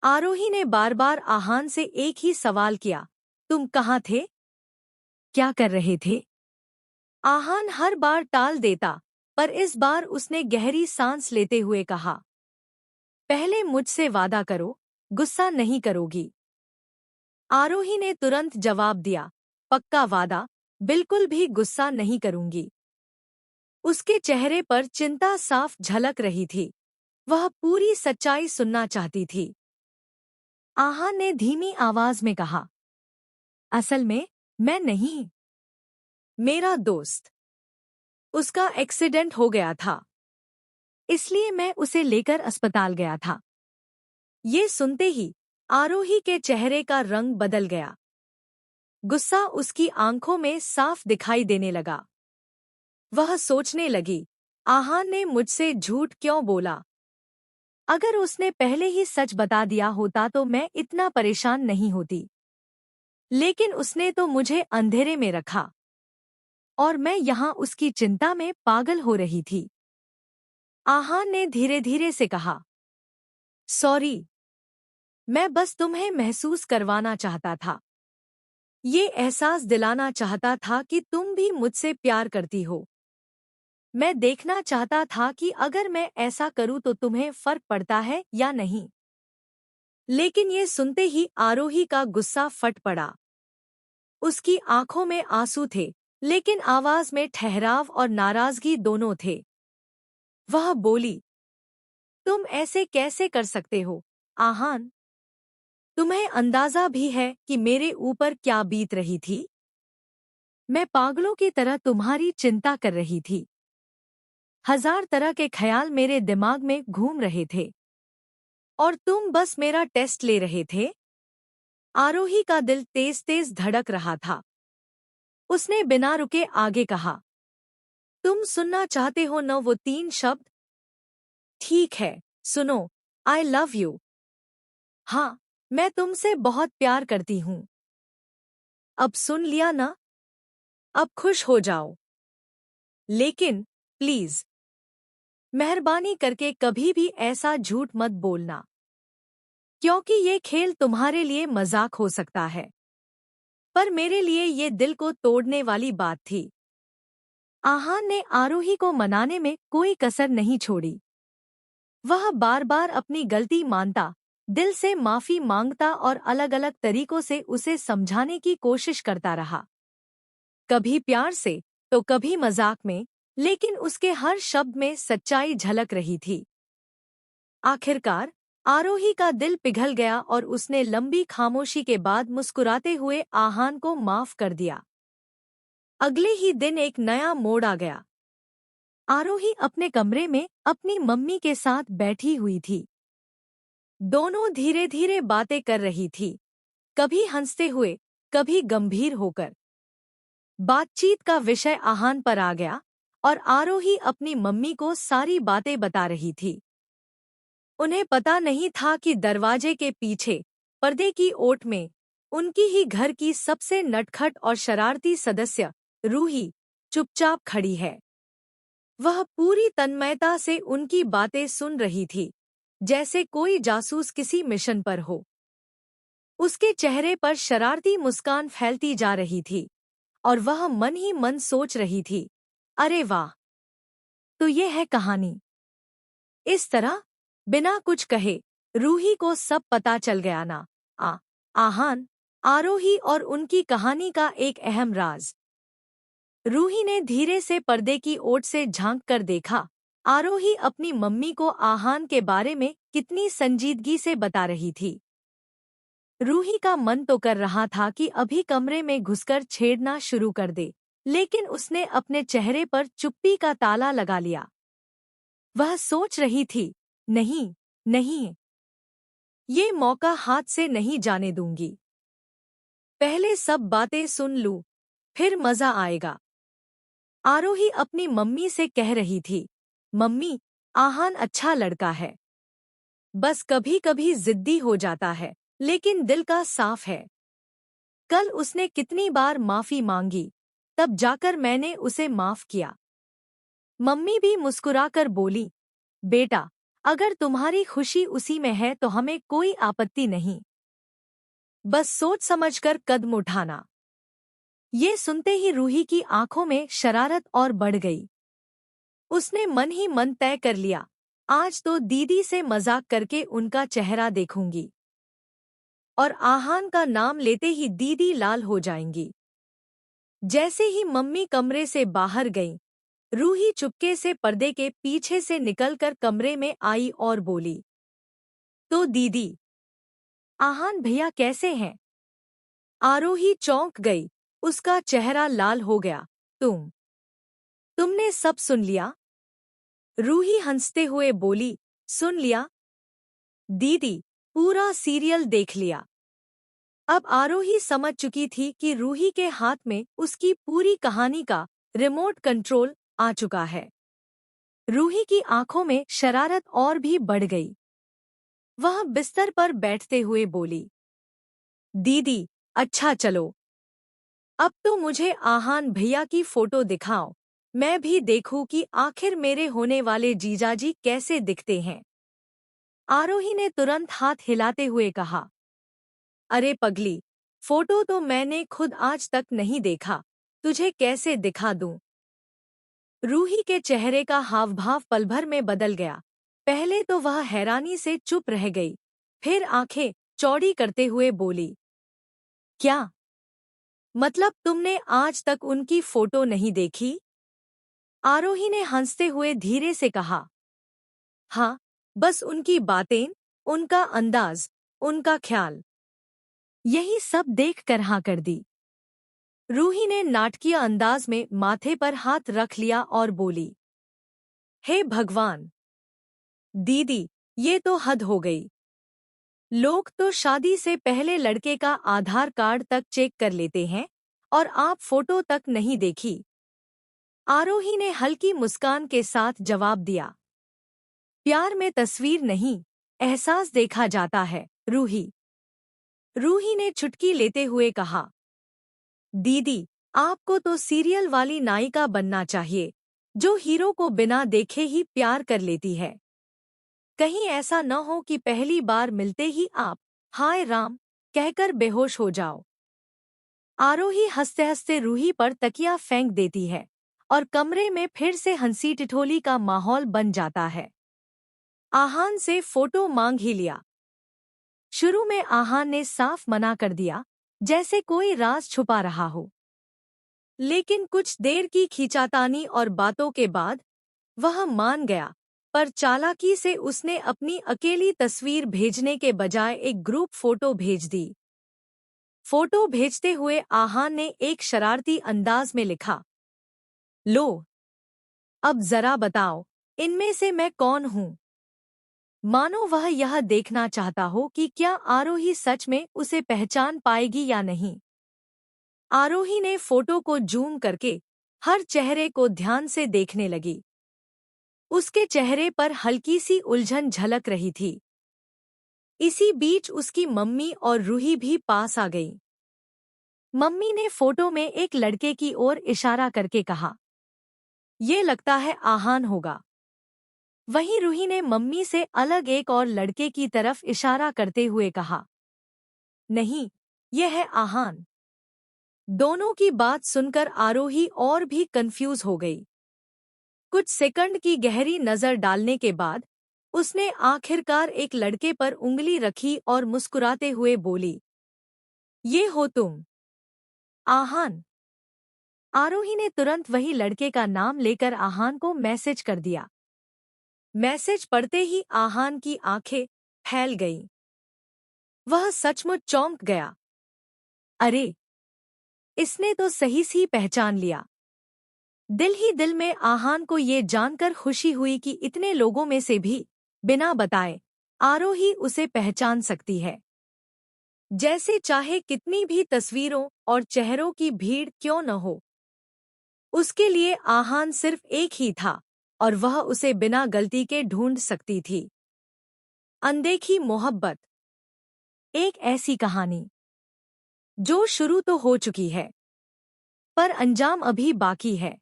आरोही ने बार बार आहान से एक ही सवाल किया, तुम कहाँ थे? क्या कर रहे थे? आहान हर बार टाल देता, पर इस बार उसने गहरी सांस लेते हुए कहा, पहले मुझसे वादा करो, गुस्सा नहीं करोगी। आरोही ने तुरंत जवाब दिया, पक्का वादा, बिल्कुल भी गुस्सा नहीं करूंगी। उसके चेहरे पर चिंता साफ झलक रही थी। वह पूरी सच्चाई सुनना चाहती थी। आहान ने धीमी आवाज में कहा, असल में मैं नहीं, मेरा दोस्त, उसका एक्सीडेंट हो गया था, इसलिए मैं उसे लेकर अस्पताल गया था। ये सुनते ही आरोही के चेहरे का रंग बदल गया। गुस्सा उसकी आंखों में साफ दिखाई देने लगा। वह सोचने लगी, आहान ने मुझसे झूठ क्यों बोला? अगर उसने पहले ही सच बता दिया होता तो मैं इतना परेशान नहीं होती। लेकिन उसने तो मुझे अंधेरे में रखा और मैं यहाँ उसकी चिंता में पागल हो रही थी। आहान ने धीरे धीरे से कहा, सॉरी, मैं बस तुम्हें महसूस करवाना चाहता था। ये एहसास दिलाना चाहता था कि तुम भी मुझसे प्यार करती हो। मैं देखना चाहता था कि अगर मैं ऐसा करूं तो तुम्हें फर्क पड़ता है या नहीं। लेकिन ये सुनते ही आरोही का गुस्सा फट पड़ा। उसकी आंखों में आंसू थे, लेकिन आवाज में ठहराव और नाराजगी दोनों थे। वह बोली, तुम ऐसे कैसे कर सकते हो, आहान? तुम्हें अंदाजा भी है कि मेरे ऊपर क्या बीत रही थी? मैं पागलों की तरह तुम्हारी चिंता कर रही थी। हजार तरह के ख्याल मेरे दिमाग में घूम रहे थे और तुम बस मेरा टेस्ट ले रहे थे। आरोही का दिल तेज तेज धड़क रहा था। उसने बिना रुके आगे कहा, तुम सुनना चाहते हो न वो 3 शब्द? ठीक है, सुनो, आई लव यू। हाँ, मैं तुमसे बहुत प्यार करती हूँ। अब सुन लिया ना? अब खुश हो जाओ। लेकिन प्लीज, मेहरबानी करके कभी भी ऐसा झूठ मत बोलना, क्योंकि ये खेल तुम्हारे लिए मजाक हो सकता है, पर मेरे लिए ये दिल को तोड़ने वाली बात थी। आहान ने आरोही को मनाने में कोई कसर नहीं छोड़ी। वह बार बार अपनी गलती मानता, दिल से माफी मांगता और अलग अलग तरीकों से उसे समझाने की कोशिश करता रहा। कभी प्यार से तो कभी मजाक में, लेकिन उसके हर शब्द में सच्चाई झलक रही थी। आखिरकार आरोही का दिल पिघल गया और उसने लंबी खामोशी के बाद मुस्कुराते हुए आहान को माफ कर दिया। अगले ही दिन एक नया मोड़ आ गया। आरोही अपने कमरे में अपनी मम्मी के साथ बैठी हुई थी। दोनों धीरे धीरे बातें कर रही थी, कभी हंसते हुए, कभी गंभीर होकर। बातचीत का विषय आहान पर आ गया और आरोही अपनी मम्मी को सारी बातें बता रही थी। उन्हें पता नहीं था कि दरवाजे के पीछे, पर्दे की ओट में, उनकी ही घर की सबसे नटखट और शरारती सदस्य, रूही, चुपचाप खड़ी है। वह पूरी तन्मयता से उनकी बातें सुन रही थी, जैसे कोई जासूस किसी मिशन पर हो। उसके चेहरे पर शरारती मुस्कान फैलती जा रही थी और वह मन ही मन सोच रही थी, अरे वाह, तो ये है कहानी। इस तरह, बिना कुछ कहे, रूही को सब पता चल गया ना। आहान, आरोही और उनकी कहानी का एक अहम राज। रूही ने धीरे से पर्दे की ओट से झांक कर देखा। आरोही अपनी मम्मी को आहान के बारे में कितनी संजीदगी से बता रही थी। रूही का मन तो कर रहा था कि अभी कमरे में घुसकर छेड़ना शुरू कर दे, लेकिन उसने अपने चेहरे पर चुप्पी का ताला लगा लिया। वह सोच रही थी, नहीं, नहीं, ये मौका हाथ से नहीं जाने दूंगी। पहले सब बातें सुन लूं, फिर मजा आएगा। आरोही अपनी मम्मी से कह रही थी, मम्मी, आहान अच्छा लड़का है, बस कभी कभी जिद्दी हो जाता है, लेकिन दिल का साफ है। कल उसने कितनी बार माफी मांगी, तब जाकर मैंने उसे माफ किया। मम्मी भी मुस्कुराकर बोली, बेटा, अगर तुम्हारी खुशी उसी में है तो हमें कोई आपत्ति नहीं, बस सोच समझकर कदम उठाना। ये सुनते ही रूही की आंखों में शरारत और बढ़ गई। उसने मन ही मन तय कर लिया, आज तो दीदी से मजाक करके उनका चेहरा देखूंगी और आहान का नाम लेते ही दीदी लाल हो जाएंगी। जैसे ही मम्मी कमरे से बाहर गईं, रूही चुपके से पर्दे के पीछे से निकलकर कमरे में आई और बोली, तो दीदी, आहान भैया कैसे हैं? आरोही चौंक गई, उसका चेहरा लाल हो गया। तुमने सब सुन लिया? रूही हंसते हुए बोली, सुन लिया दीदी, पूरा सीरियल देख लिया। अब आरोही समझ चुकी थी कि रूही के हाथ में उसकी पूरी कहानी का रिमोट कंट्रोल आ चुका है। रूही की आंखों में शरारत और भी बढ़ गई। वह बिस्तर पर बैठते हुए बोली, दीदी, अच्छा चलो, अब तो मुझे आहान भैया की फोटो दिखाओ, मैं भी देखूं कि आखिर मेरे होने वाले जीजाजी कैसे दिखते हैं। आरोही ने तुरंत हाथ हिलाते हुए कहा, अरे पगली, फोटो तो मैंने खुद आज तक नहीं देखा, तुझे कैसे दिखा दूं? रूही के चेहरे का हावभाव पलभर में बदल गया। पहले तो वह हैरानी से चुप रह गई, फिर आंखें चौड़ी करते हुए बोली, क्या मतलब तुमने आज तक उनकी फोटो नहीं देखी? आरोही ने हंसते हुए धीरे से कहा, हाँ, बस उनकी बातें, उनका अंदाज, उनका ख्याल, यही सब देख कर हाँ कर दी। रूही ने नाटकीय अंदाज में माथे पर हाथ रख लिया और बोली, हे भगवान, दीदी, ये तो हद हो गई। लोग तो शादी से पहले लड़के का आधार कार्ड तक चेक कर लेते हैं और आप फोटो तक नहीं देखी। आरोही ने हल्की मुस्कान के साथ जवाब दिया, प्यार में तस्वीर नहीं, एहसास देखा जाता है रूही। रूही ने चुटकी लेते हुए कहा, दीदी, आपको तो सीरियल वाली नायिका बनना चाहिए, जो हीरो को बिना देखे ही प्यार कर लेती है। कहीं ऐसा न हो कि पहली बार मिलते ही आप हाय राम कहकर बेहोश हो जाओ। आरोही हंसते हंसते रूही पर तकिया फेंक देती है और कमरे में फिर से हंसी ठिठोली का माहौल बन जाता है। आहान से फोटो मांग ही लिया। शुरू में आहान ने साफ मना कर दिया, जैसे कोई राज छुपा रहा हो। लेकिन कुछ देर की खींचातानी और बातों के बाद वह मान गया, पर चालाकी से उसने अपनी अकेली तस्वीर भेजने के बजाय एक ग्रुप फोटो भेज दी। फोटो भेजते हुए आहान ने एक शरारती अंदाज में लिखा, लो, अब जरा बताओ, इनमें से मैं कौन हूँ? मानो वह यह देखना चाहता हो कि क्या आरोही सच में उसे पहचान पाएगी या नहीं। आरोही ने फोटो को जूम करके हर चेहरे को ध्यान से देखने लगी। उसके चेहरे पर हल्की सी उलझन झलक रही थी। इसी बीच उसकी मम्मी और रूही भी पास आ गईं। मम्मी ने फोटो में एक लड़के की ओर इशारा करके कहा, ये लगता है आहान होगा। वहीं रूही ने मम्मी से अलग एक और लड़के की तरफ इशारा करते हुए कहा, नहीं, यह है आहान। दोनों की बात सुनकर आरोही और भी कंफ्यूज हो गई। कुछ सेकंड की गहरी नजर डालने के बाद उसने आखिरकार एक लड़के पर उंगली रखी और मुस्कुराते हुए बोली, ये हो तुम, आहान। आरोही ने तुरंत वही लड़के का नाम लेकर आहान को मैसेज कर दिया। मैसेज पढ़ते ही आहान की आंखें फैल गईं। वह सचमुच चौंक गया। अरे, इसने तो सही सी पहचान लिया। दिल ही दिल में आहान को ये जानकर खुशी हुई कि इतने लोगों में से भी बिना बताए आरोही उसे पहचान सकती है। जैसे चाहे कितनी भी तस्वीरों और चेहरों की भीड़ क्यों न हो, उसके लिए आहान सिर्फ एक ही था और वह उसे बिना गलती के ढूंढ सकती थी। अनदेखी मोहब्बत, एक ऐसी कहानी जो शुरू तो हो चुकी है, पर अंजाम अभी बाकी है।